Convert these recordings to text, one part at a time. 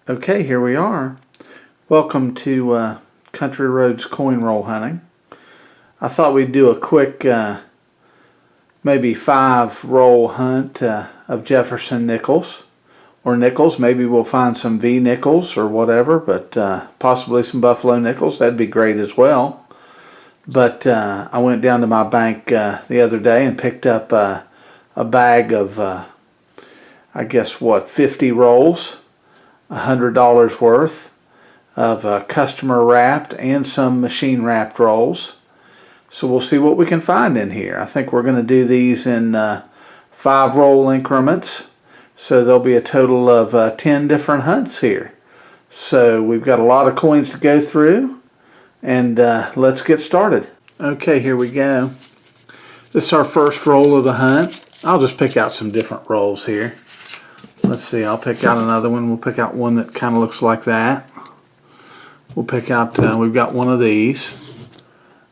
Okay, here we are. Welcome to Country Roads coin roll hunting. I thought we'd do a quick maybe 5 roll hunt of Jefferson nickels or nickels. Maybe we'll find some V nickels or whatever, but possibly some Buffalo nickels. That'd be great as well. But I went down to my bank the other day and picked up a bag of I guess 50 rolls. $100 worth of customer wrapped and some machine wrapped rolls. So we'll see what we can find in here. I think we're going to do these in 5 roll increments. So there'll be a total of 10 different hunts here. So we've got a lot of coins to go through, and let's get started. Okay, here we go. This is our first roll of the hunt. I'll just pick out some different rolls here. Let's see, I'll pick out another one. We'll pick out one that kind of looks like that. We'll pick out, we've got one of these.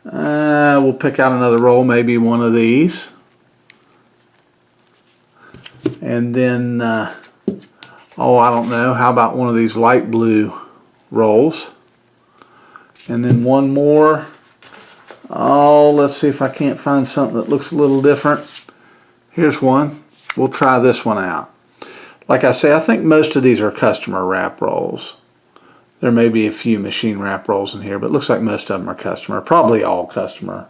We'll pick out another roll, maybe one of these. And then, oh, I don't know, how about one of these light blue rolls? And then one more. Oh, let's see if I can't find something that looks a little different. Here's one. We'll try this one out. Like I say, I think most of these are customer wrap rolls. There may be a few machine wrap rolls in here, but it looks like most of them are customer. Probably all customer.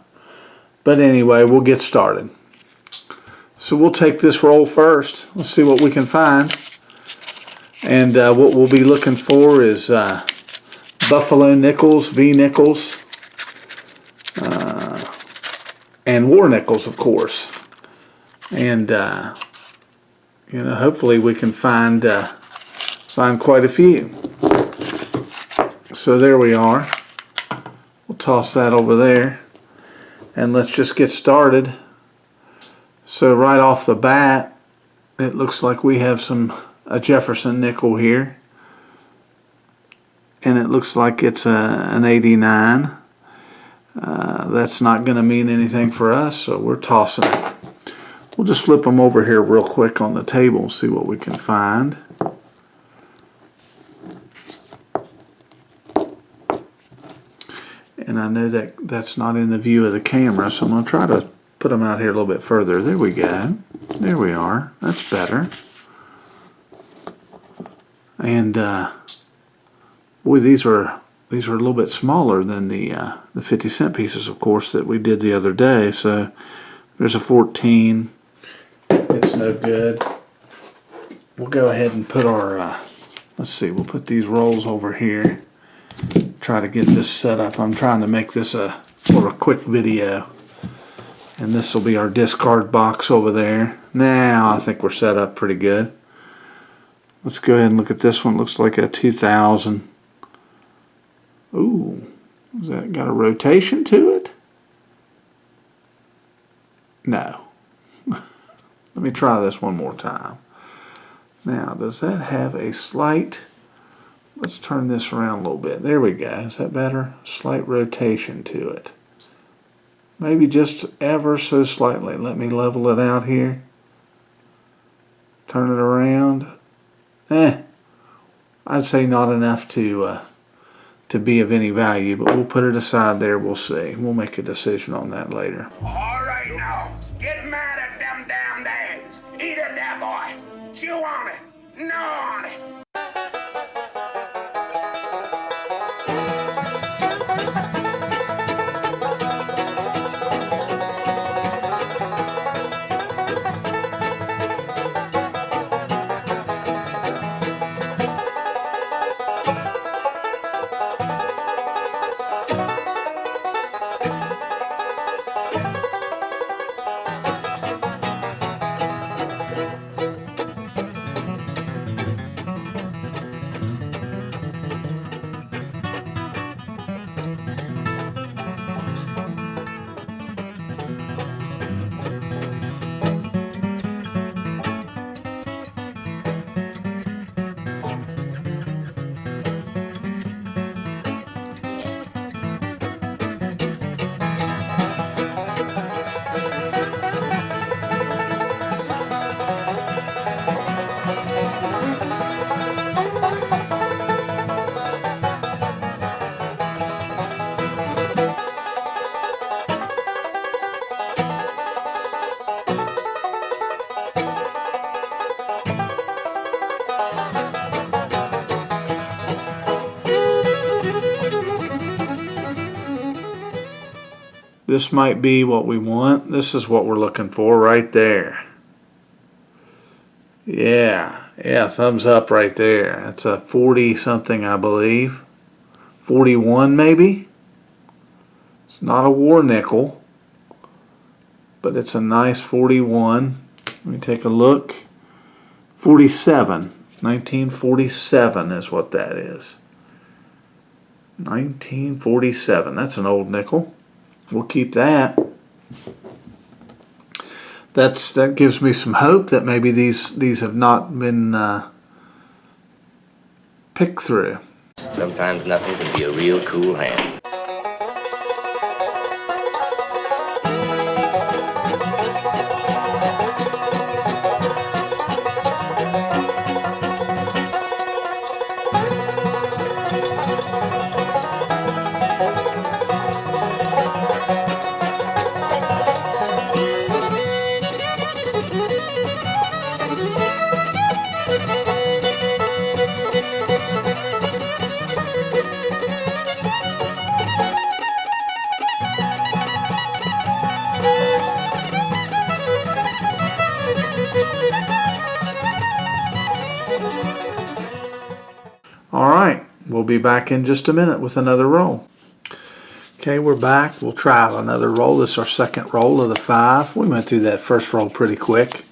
But anyway, we'll get started. So we'll take this roll first. Let's see what we can find. And what we'll be looking for is Buffalo nickels, V nickels, and war nickels, of course. And you know, hopefully we can find quite a few. So there we are. We'll toss that over there, and let's just get started. So right off the bat, it looks like we have a Jefferson nickel here, and it looks like it's an 89. That's not going to mean anything for us, so we're tossing it. We'll just flip them over here real quick on the table and see what we can find. And I know that that's not in the view of the camera, so I'm going to try to put them out here a little bit further. There we go. There we are. That's better. And boy, these are a little bit smaller than the 50-cent pieces, of course, that we did the other day. So there's a 14. It's no good. We'll go ahead and put our, let's see, we'll put these rolls over here. Try to get this set up. I'm trying to make this a quick video. And this will be our discard box over there. Now I think we're set up pretty good. Let's go ahead and look at this one. Looks like a 2000. Ooh, has that got a rotation to it? No. Let me try this one more time. Now, does that have a slight, let's turn this around a little bit. There we go. Is that better? Slight rotation to it. Maybe just ever so slightly. Let me level it out here. Turn it around. I'd say not enough to be of any value, but we'll put it aside there. We'll see. We'll make a decision on that later. All right now, get mad at them damn days. Eat it there, boy. Chew on it. Gnaw on it. This might be what we want. This is what we're looking for right there. Yeah, thumbs up right there. That's a 40 something, I believe. 41 maybe. It's not a war nickel, but it's a nice 41. Let me take a look. 47. 1947 is what that is. 1947. That's an old nickel. We'll keep that. That gives me some hope that maybe these have not been picked through. Sometimes nothing can be a real cool hand. All right, we'll be back in just a minute with another roll. Okay, we're back. We'll try another roll. This is our second roll of the 5. We went through that first roll pretty quick.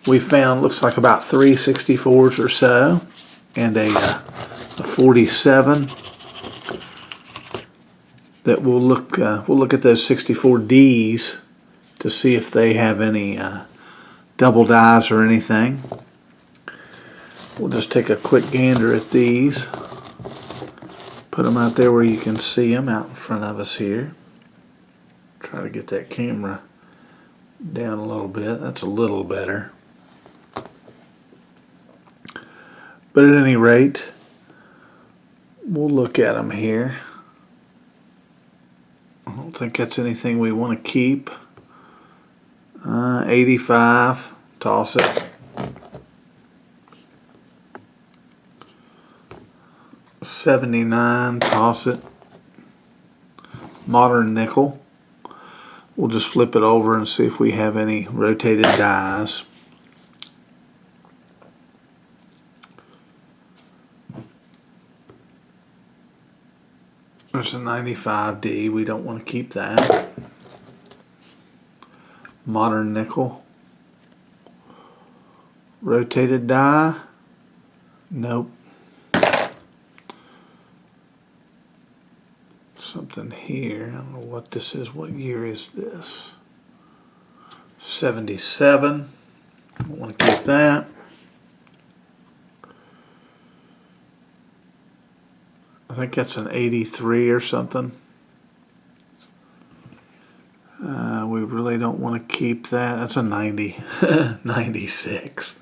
We found, looks like about 3 64s or so, and a 47. That we'll look at those 64Ds to see if they have any double dies or anything. We'll just take a quick gander at these. Put them out there where you can see them out in front of us here. Try to get that camera down a little bit. That's a little better. But at any rate, we'll look at them here. I don't think that's anything we want to keep. 85, toss it. 79, toss it. Modern nickel. We'll just flip it over and see if we have any rotated dies. There's a 95D. We don't want to keep that. Modern nickel. Rotated die. Nope. Something here. I don't know what this is. What year is this? 77. Don't want to keep that. I think that's an 83 or something. We really don't want to keep that. That's a 90. 96.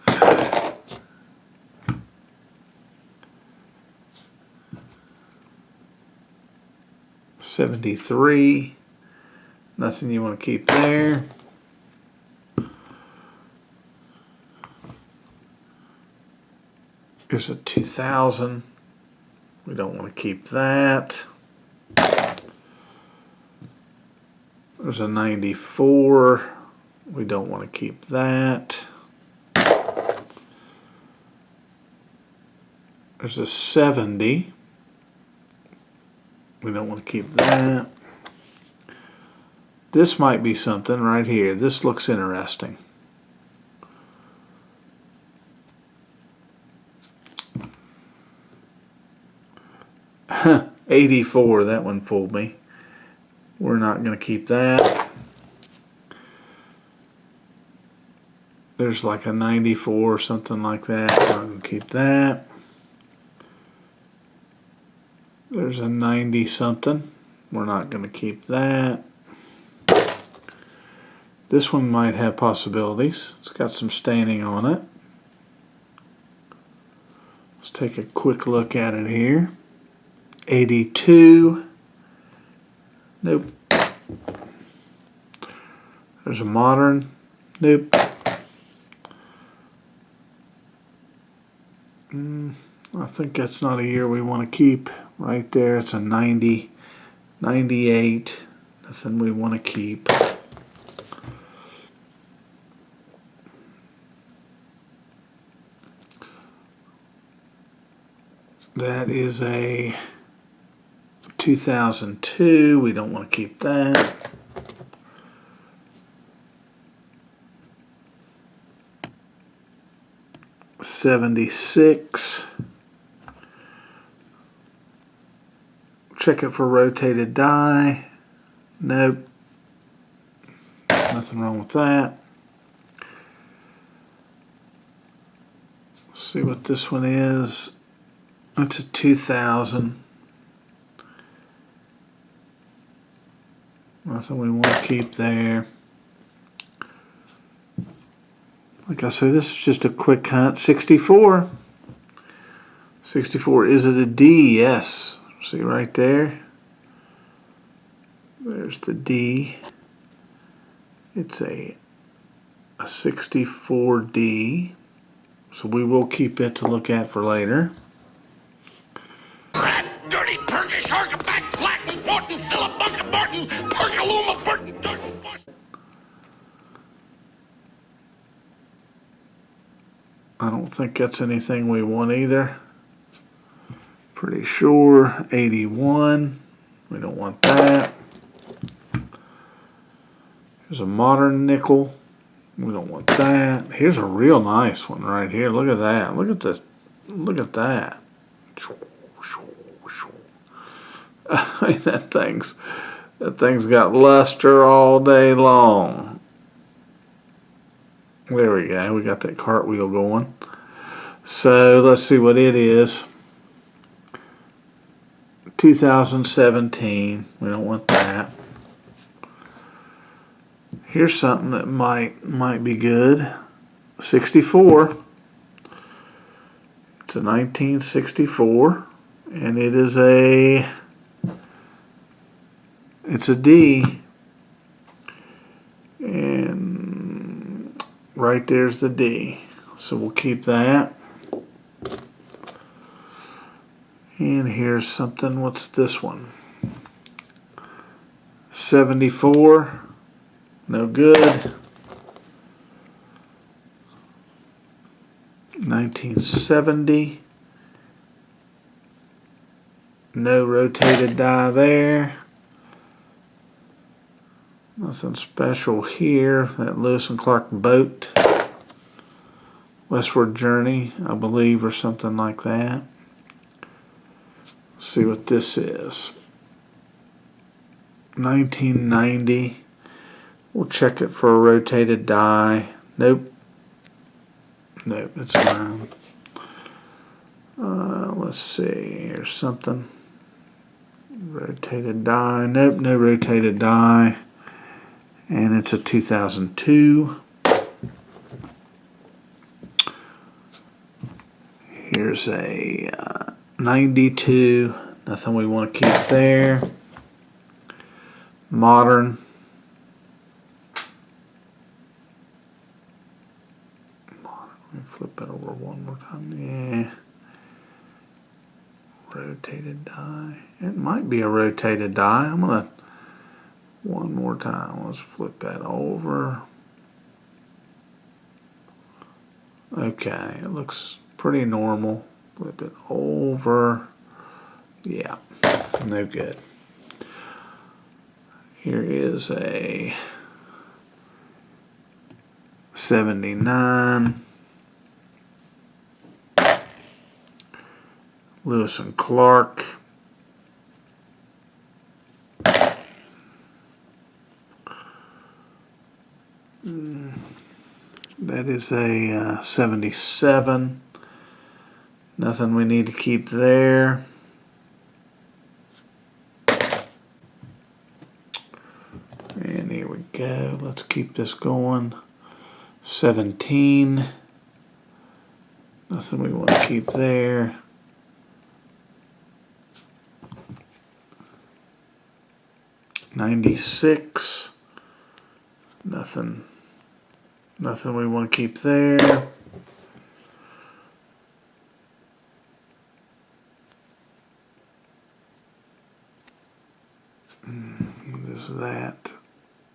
73. Nothing you want to keep there. Here's a 2000. We don't want to keep that. There's a 94. We don't want to keep that. There's a 70. We don't want to keep that. This might be something right here. This looks interesting. Huh, 84, that one fooled me. We're not going to keep that. There's like a 94 or something like that. We're not going to keep that. There's a 90 something. We're not going to keep that. This one might have possibilities. It's got some staining on it. Let's take a quick look at it here. 82. Nope. There's a modern. Nope. I think that's not a year we want to keep. Right there, it's a 90, 98. Nothing we want to keep. That is a 2002. We don't want to keep that. '76. Check it for rotated die. Nope. Nothing wrong with that. Let's see what this one is. It's a 2000. Nothing we want to keep there. Like I said, this is just a quick hunt. 64. 64. Is it a D? Yes. See right there? There's the D. It's a 64D. So we will keep it to look at for later. Rat, dirty Turkish Arkaback, Flatten, Fortin, Philip, Barton, Perkaluma, Burton, Durton, Bush. I don't think that's anything we want either. Pretty sure. 81. We don't want that. Here's a modern nickel. We don't want that. Here's a real nice one right here. Look at that. Look at this. Look at that. I mean, that thing's got luster all day long. There we go. We got that cartwheel going. So let's see what it is. 2017. We don't want that. Here's something that might be good. 64. It's a 1964, and it's a D. And right there's the D. So we'll keep that. And here's something. What's this one? 74. No good. 1970. No rotated die there. Nothing special here. That Lewis and Clark boat. Westward Journey, I believe, or something like that. Let's see what this is. 1990. We'll check it for a rotated die. Nope. Nope, it's fine. Let's see. Here's something. Rotated die. Nope, no rotated die. And it's a 2002. Here's a 92. Nothing we want to keep there. Modern. Let me flip it over one more time. Yeah. Rotated die. It might be a rotated die. I'm going to, one more time. Let's flip that over. Okay. It looks pretty normal. Flip it over. Yeah. No good. Here is a 79. Lewis and Clark. That is a 77. Nothing we need to keep there. And here we go. Let's keep this going. 17. Nothing we want to keep there. '96. Nothing we want to keep there. This is that?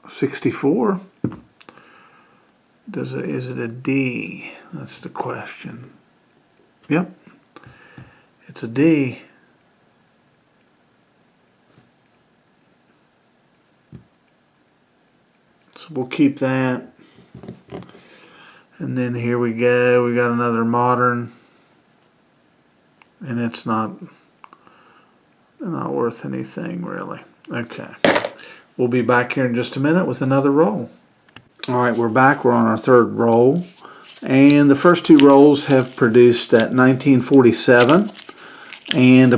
64? Is it a D? That's the question. Yep. It's a D. So we'll keep that. And then here we go. We got another modern. And it's not worth anything really. Okay. We'll be back here in just a minute with another roll. All right, we're back. We're on our third roll. And the first two rolls have produced at 1947 and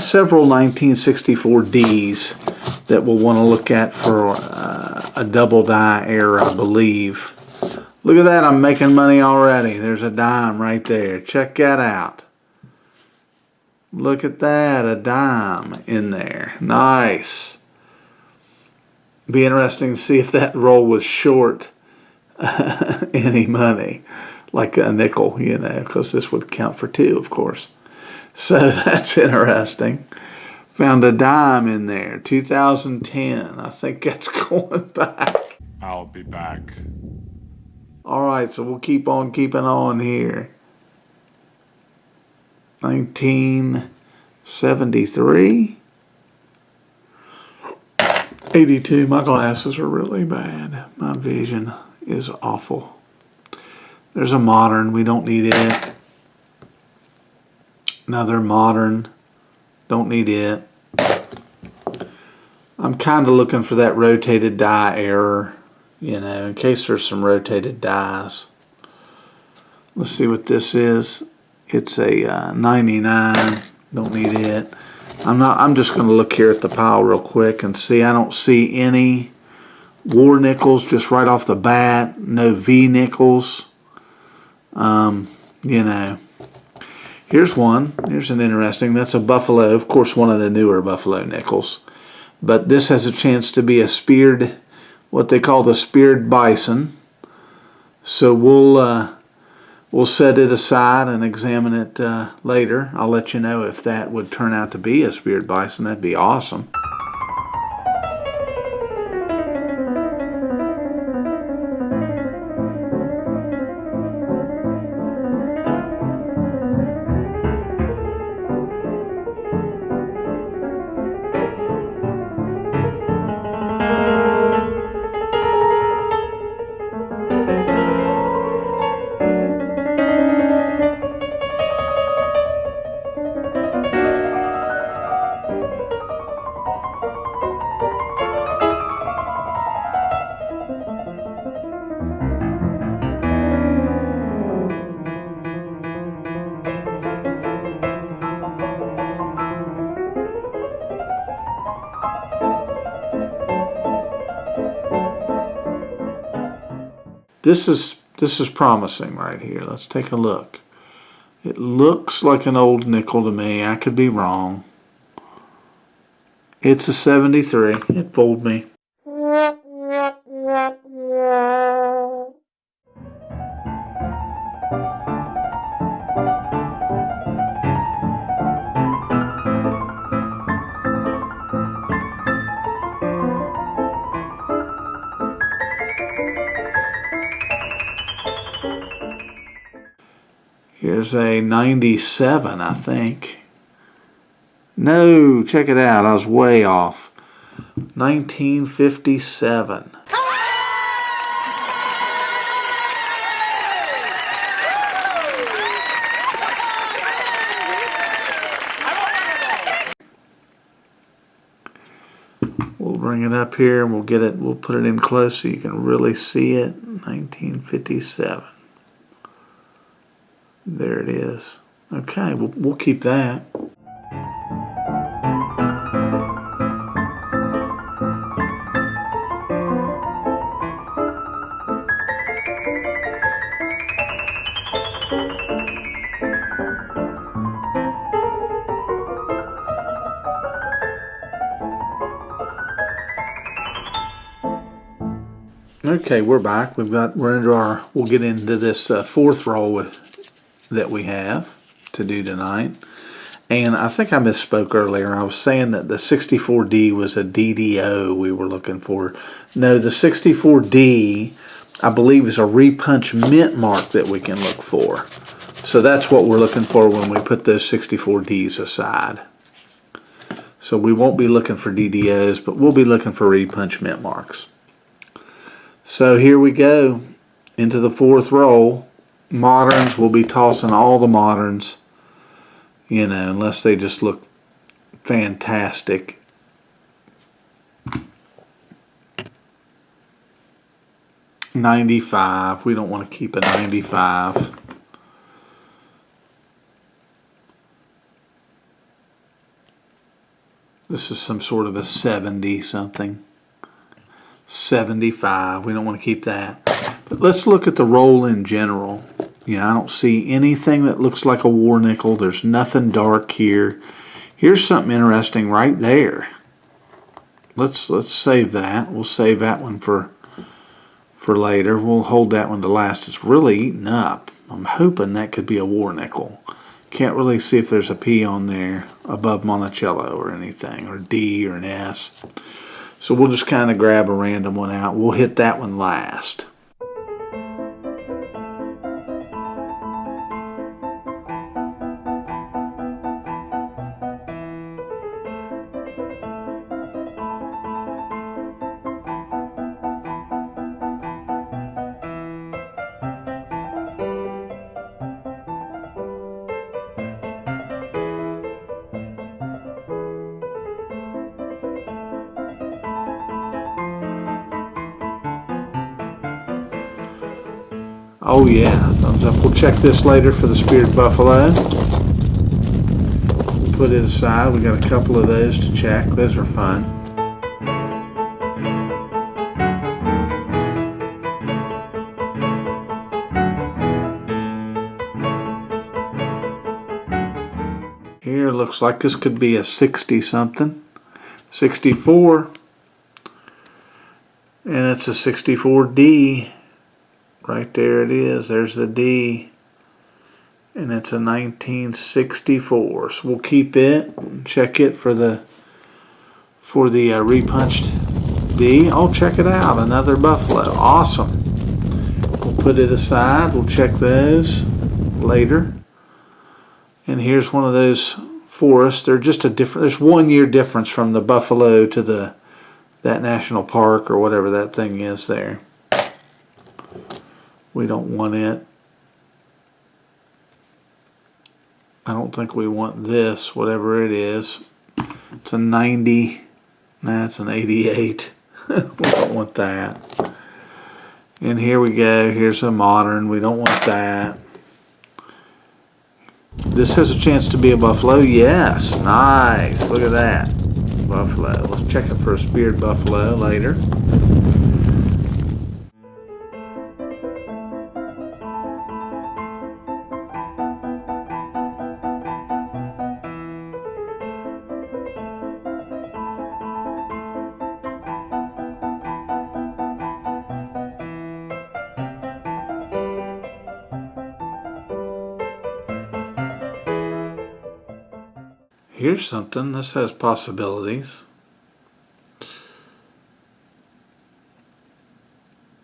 several 1964 Ds that we'll want to look at for a double die error, I believe. Look at that, I'm making money already. There's a dime right there. Check that out. Look at that, a dime in there. Nice. Be interesting to see if that roll was short any money, like a nickel, you know, because this would count for two, of course. So that's interesting. Found a dime in there, 2010. I think that's going back. I'll be back. All right, so we'll keep on keeping on here. 1973. 82. My glasses are really bad. My vision is awful. There's a modern. We don't need it. Another modern. Don't need it. I'm kind of looking for that rotated die error, you know, in case there's some rotated dies. Let's see what this is. It's a 99. Don't need it. I'm just going to look here at the pile real quick and see. I don't see any war nickels just right off the bat. No V nickels. You know. Here's one. Here's an interesting. That's a Buffalo. Of course, one of the newer Buffalo nickels. But this has a chance to be a speared, what they call the speared bison. So we'll set it aside and examine it later. I'll let you know if that would turn out to be a speared bison. That'd be awesome. This is promising right here. Let's take a look. It looks like an old nickel to me. I could be wrong. It's a 73. It fooled me. Here's a 97, I think. No, check it out. I was way off. 1957. We'll bring it up here and we'll get it. We'll put it in close so you can really see it. 1957. There it is. Okay, we'll keep that. Okay, we're back. We'll get into this fourth roll that we have to do tonight. And I think I misspoke earlier. I was saying that the 64D was a DDO we were looking for. No, the 64D, I believe, is a repunch mint mark that we can look for. So that's what we're looking for when we put those 64Ds aside. So we won't be looking for DDOs, but we'll be looking for repunch mint marks. So here we go into the fourth roll. Moderns, we'll be tossing all the moderns, you know, unless they just look fantastic. $95, we don't want to keep a 95. This is some sort of a 70 something. 75, we don't want to keep that. But let's look at the roll in general. You know, I don't see anything that looks like a war nickel. There's nothing dark here. Here's something interesting right there. Let's save that. We'll save that one for later. We'll hold that one to last. It's really eaten up. I'm hoping that could be a war nickel. Can't really see if there's a P on there above Monticello or anything, or D or an S. So we'll just kind of grab a random one out. We'll hit that one last. Oh yeah, thumbs up. We'll check this later for the Speared Buffalo. Put it aside. We got a couple of those to check. Those are fun. Here looks like this could be a 60 something. 64. And it's a 64D. Right there it is. There's the D. And it's a 1964. So we'll keep it and check it for the repunched D. Oh, check it out. Another Buffalo. Awesome. We'll put it aside. We'll check those later. And here's one of those forests. They're just a different, there's 1 year difference from the Buffalo to that national park or whatever that thing is there. We don't want it. I don't think we want this, whatever it is. It's a 90. That's an 88. We don't want that. And here we go. Here's a modern. We don't want that. This has a chance to be a Buffalo. Yes. Nice. Look at that. Buffalo. Let's check it for a Speared Buffalo later. Here's something. This has possibilities.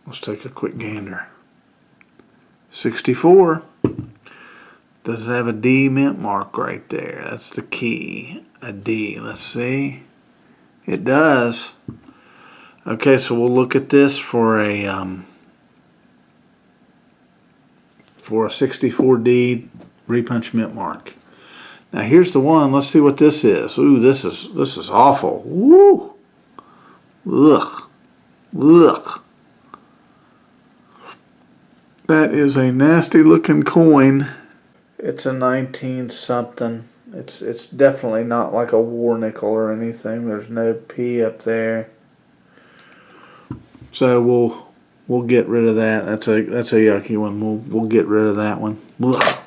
Let's take a quick gander. 64. Does it have a D mint mark right there? That's the key. A D. Let's see. It does. Okay, so we'll look at this for a 64D repunch mint mark. Now here's the one. Let's see what this is. Ooh, this is awful. Woo! Ugh. Ugh. That is a nasty looking coin. It's a 19 something. It's definitely not like a war nickel or anything. There's no P up there. So we'll get rid of that. That's a yucky one. We'll get rid of that one. Ugh.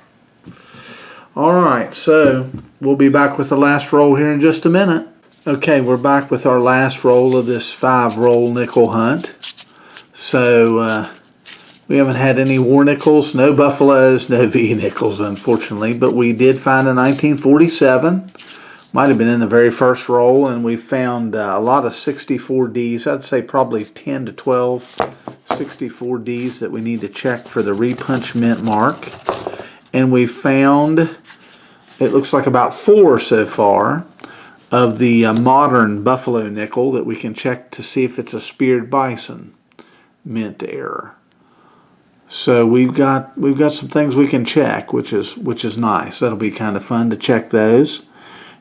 Alright, so we'll be back with the last roll here in just a minute. Okay, we're back with our last roll of this 5-roll nickel hunt. So We haven't had any war nickels, no buffaloes, no V nickels, unfortunately, but we did find a 1947. Might have been in the very first roll, and we found a lot of 64Ds. I'd say probably 10 to 12 64Ds that we need to check for the repunch mint mark. And we found, it looks like about 4 so far, of the modern buffalo nickel that we can check to see if it's a speared bison mint error. So we've got some things we can check, which is nice. That'll be kind of fun to check those.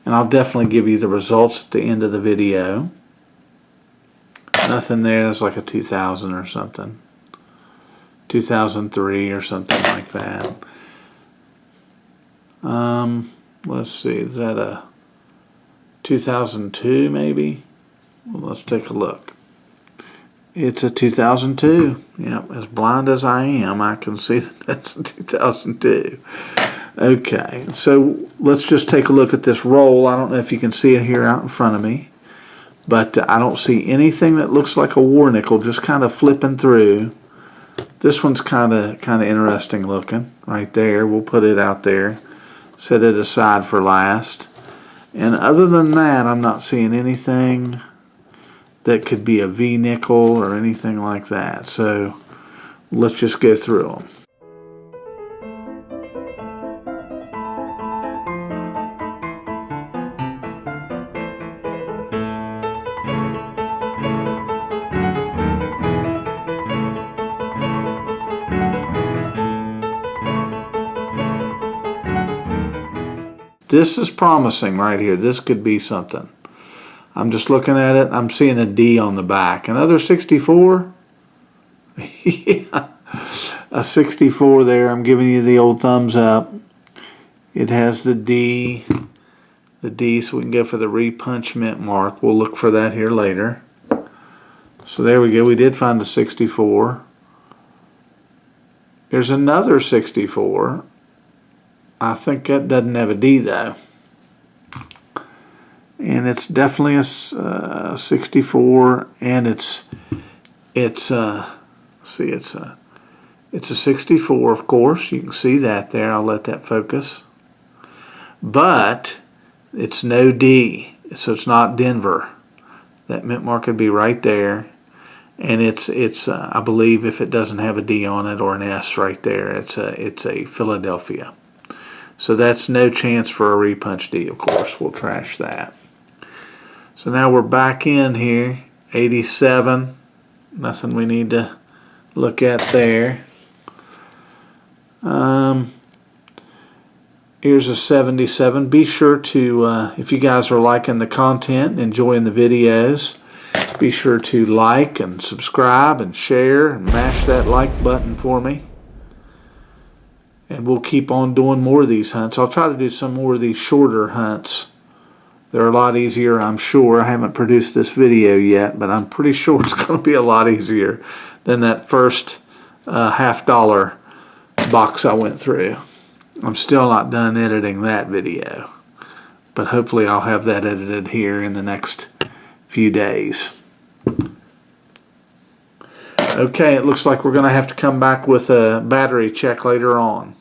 And I'll definitely give you the results at the end of the video. Nothing there. That's like a 2000 or something. 2003 or something like that. Let's see. Is that a 2002 maybe? Well, let's take a look. It's a 2002. Yep, as blind as I am, I can see that that's a 2002. Okay, so let's just take a look at this roll. I don't know if you can see it here out in front of me, but I don't see anything that looks like a war nickel, just kind of flipping through. This one's kind of interesting looking right there. We'll put it out there, set it aside for last. And other than that, I'm not seeing anything that could be a V nickel or anything like that. So let's just go through them. This is promising right here. This could be something. I'm just looking at it. I'm seeing a D on the back. Another 64? Yeah. A 64 there. I'm giving you the old thumbs up. It has the D. The D, so we can go for the repunch mint mark. We'll look for that here later. So there we go. We did find the 64. There's another 64. I think that doesn't have a D though. And it's definitely a 64, and it's a 64, of course. You can see that there. I'll let that focus. But it's no D, so it's not Denver. That mint mark could be right there, and it's I believe if it doesn't have a D on it or an S right there, it's a Philadelphia. So that's no chance for a repunch D, of course. We'll trash that. So now we're back in here. 87. Nothing we need to look at there. Here's a 77. Be sure to, if you guys are liking the content and enjoying the videos, be sure to like and subscribe and share and mash that like button for me. And we'll keep on doing more of these hunts. I'll try to do some more of these shorter hunts. They're a lot easier, I'm sure. I haven't produced this video yet, but I'm pretty sure it's going to be a lot easier than that first $50 box I went through. I'm still not done editing that video, but hopefully I'll have that edited here in the next few days. Okay, it looks like we're going to have to come back with a battery check later on.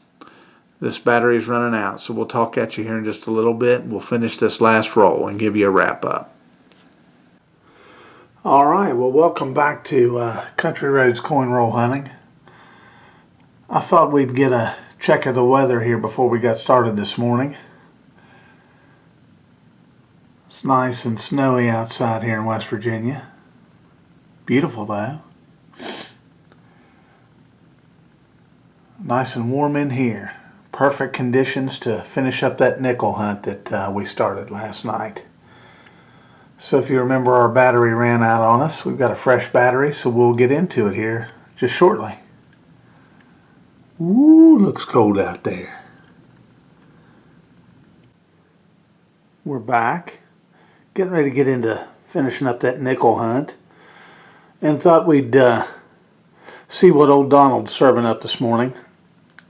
This battery is running out, so we'll talk at you here in just a little bit. We'll finish this last roll and give you a wrap up. All right, well, welcome back to Country Roads Coin Roll Hunting. I thought we'd get a check of the weather here before we got started this morning. It's nice and snowy outside here in West Virginia. Beautiful though. Nice and warm in here. Perfect conditions to finish up that nickel hunt that we started last night. So if you remember, our battery ran out on us. We've got a fresh battery, so we'll get into it here just shortly. Ooh, looks cold out there. We're back, getting ready to get into finishing up that nickel hunt, and thought we'd see what old Donald's serving up this morning.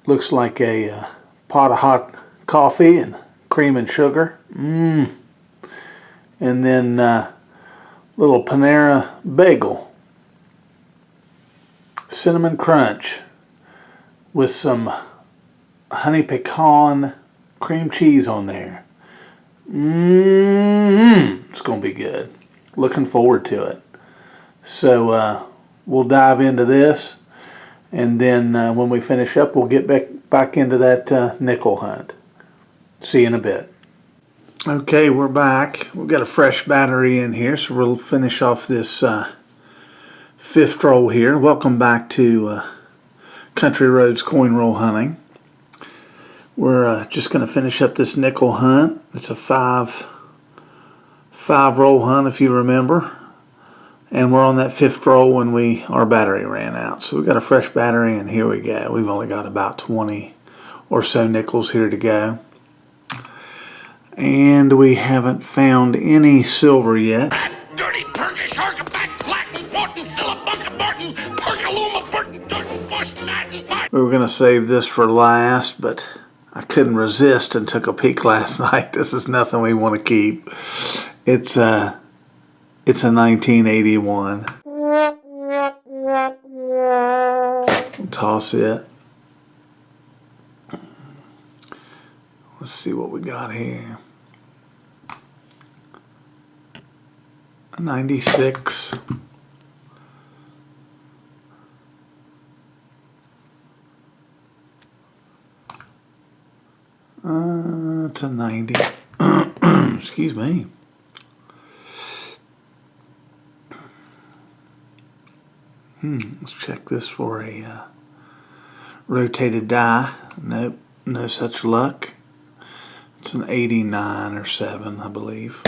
Looks like a pot of hot coffee and cream and sugar. And then little Panera bagel. Cinnamon Crunch. with some honey pecan cream cheese on there. It's going to be good. Looking forward to it. So we'll dive into this, and then when we finish up, we'll get back into that nickel hunt. See you in a bit. Okay, we're back. We've got a fresh battery in here, so we'll finish off this fifth roll here. Welcome back to Country Roads Coin Roll Hunting. We're just going to finish up this nickel hunt. It's a five roll hunt, if you remember. And we're on that fifth roll when our battery ran out. So we've got a fresh battery, and here we go. We've only got about 20 or so nickels here to go. And we haven't found any silver yet. Dirty Perkish, Harkaback, Flatten, Porton, Philip, Bunker, Barton, Perkaluma, Burton, Durton, Boston, Martin. We were going to save this for last, but I couldn't resist and took a peek last night. This is nothing we want to keep. It's a 1981. Toss it. Let's see what we got here. A 96. It's a 90. Excuse me. Let's check this for a rotated die. Nope, no such luck. It's an 89 or 7, I believe.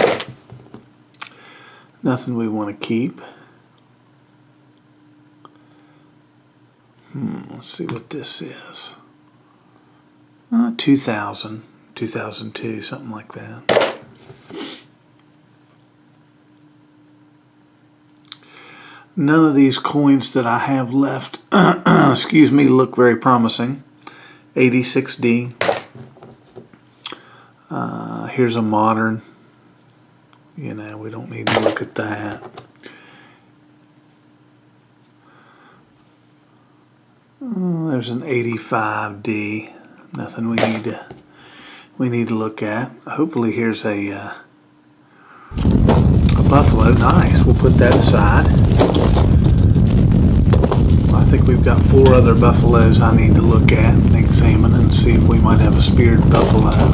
Nothing we want to keep. Let's see what this is. 2000, 2002, something like that. None of these coins that I have left, excuse me, look very promising. 86D. Here's a modern. You know, we don't need to look at that. There's an 85D. Nothing we need to look at. Hopefully here's a buffalo. Nice. We'll put that aside. I think we've got 4 other buffaloes I need to look at and examine and see if we might have a speared buffalo.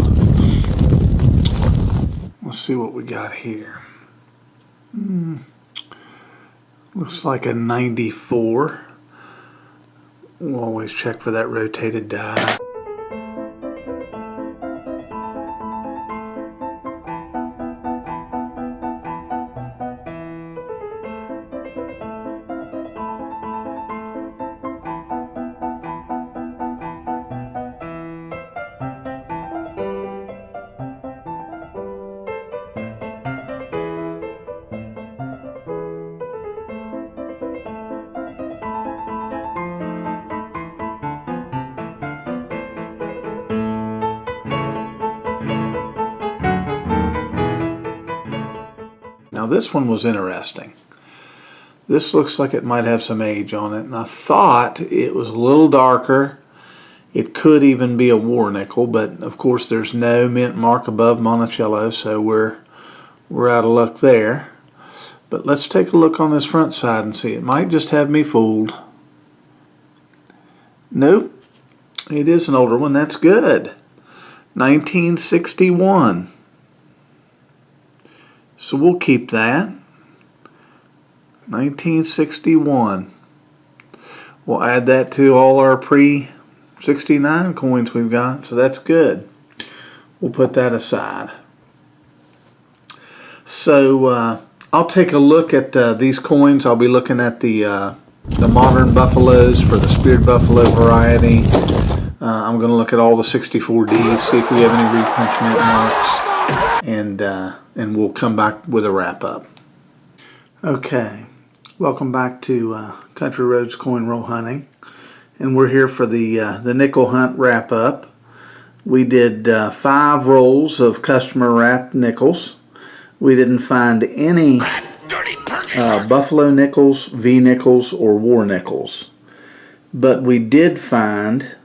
Let's see what we got here. Looks like a 94. We'll always check for that rotated die. Now this one was interesting. This looks like it might have some age on it, and I thought it was a little darker. It could even be a war nickel, but of course there's no mint mark above Monticello, so we're out of luck there. But let's take a look on this front side and see. It might just have me fooled. Nope, it is an older one. That's good. 1961. So we'll keep that. 1961. We'll add that to all our pre-69 coins we've got, so that's good. We'll put that aside. So I'll take a look at these coins. I'll be looking at the modern buffaloes for the speared buffalo variety. I'm going to look at all the 64Ds, see if we have any repunchment marks, and we'll come back with a wrap up. Okay, welcome back to Country Roads Coin Roll Hunting, and we're here for the nickel hunt wrap up. We did 5 rolls of customer wrapped nickels. We didn't find any buffalo nickels, V nickels, or war nickels, but we did find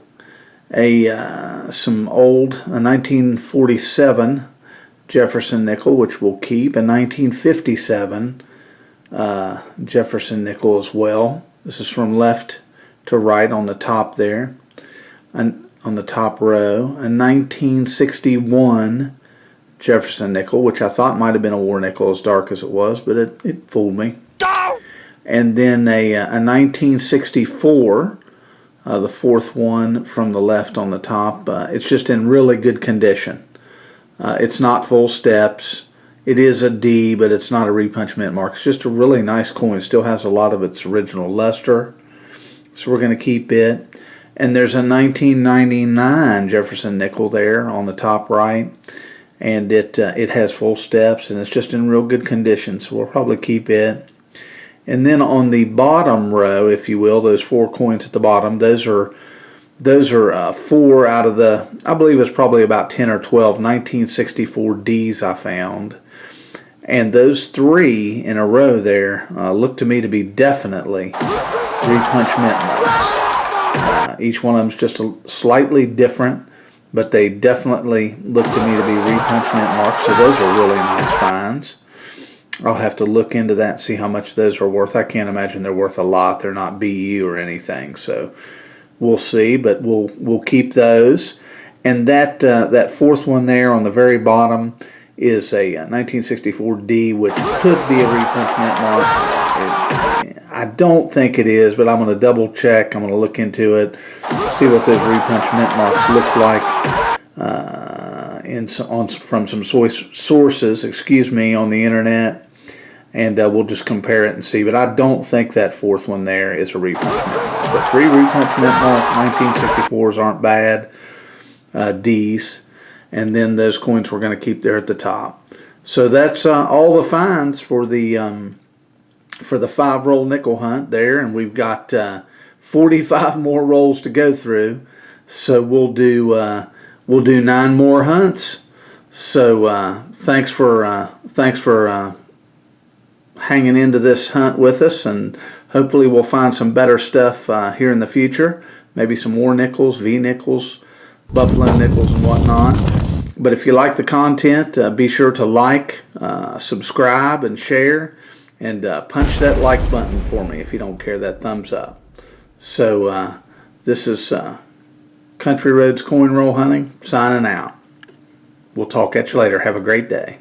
some old 1947 Jefferson nickel, which we'll keep, a 1957 Jefferson nickel as well. This is from left to right on the top there, and on the top row, a 1961 Jefferson nickel, which I thought might have been a war nickel as dark as it was, but it fooled me. And then a 1964, the fourth one from the left on the top. It's just in really good condition. It's not full steps. It is a D, but it's not a repunch mint mark. It's just a really nice coin. Still has a lot of its original luster. So we're going to keep it. And there's a 1999 Jefferson nickel there on the top right. And it has full steps, and it's just in real good condition. So we'll probably keep it. And then on the bottom row, if you will, those 4 coins at the bottom, those are 4 out of the, I believe it's probably about 10 or 12 1964 Ds I found. And those 3 in a row there look to me to be definitely repunch mint marks. Each one of them is just slightly different, but they definitely look to me to be repunch mint marks. So those are really nice finds. I'll have to look into that and see how much those are worth. I can't imagine they're worth a lot. They're not BU or anything, so we'll see. But we'll keep those. And that that fourth one there on the very bottom is a 1964 D, which could be a repunch mint mark. I don't think it is, but I'm going to double check. I'm going to look into it, see what those repunch mint marks look like from some sources, on the internet. And we'll just compare it and see. But I don't think that fourth one there is a repunch mint mark. But 3 repunch mint mark 1964s aren't bad. Ds. And then those coins we're going to keep there at the top. So that's all the finds for the 5-roll nickel hunt there. And we've got 45 more rolls to go through. So we'll do 9 more hunts. So thanks for hanging into this hunt with us, and hopefully we'll find some better stuff here in the future. Maybe some war nickels, V nickels, buffalo nickels, and whatnot. But if you like the content, be sure to like, subscribe, and share, and punch that like button for me if you don't care, that thumbs up. So this is Country Roads Coin Roll Hunting signing out. We'll talk at you later. Have a great day.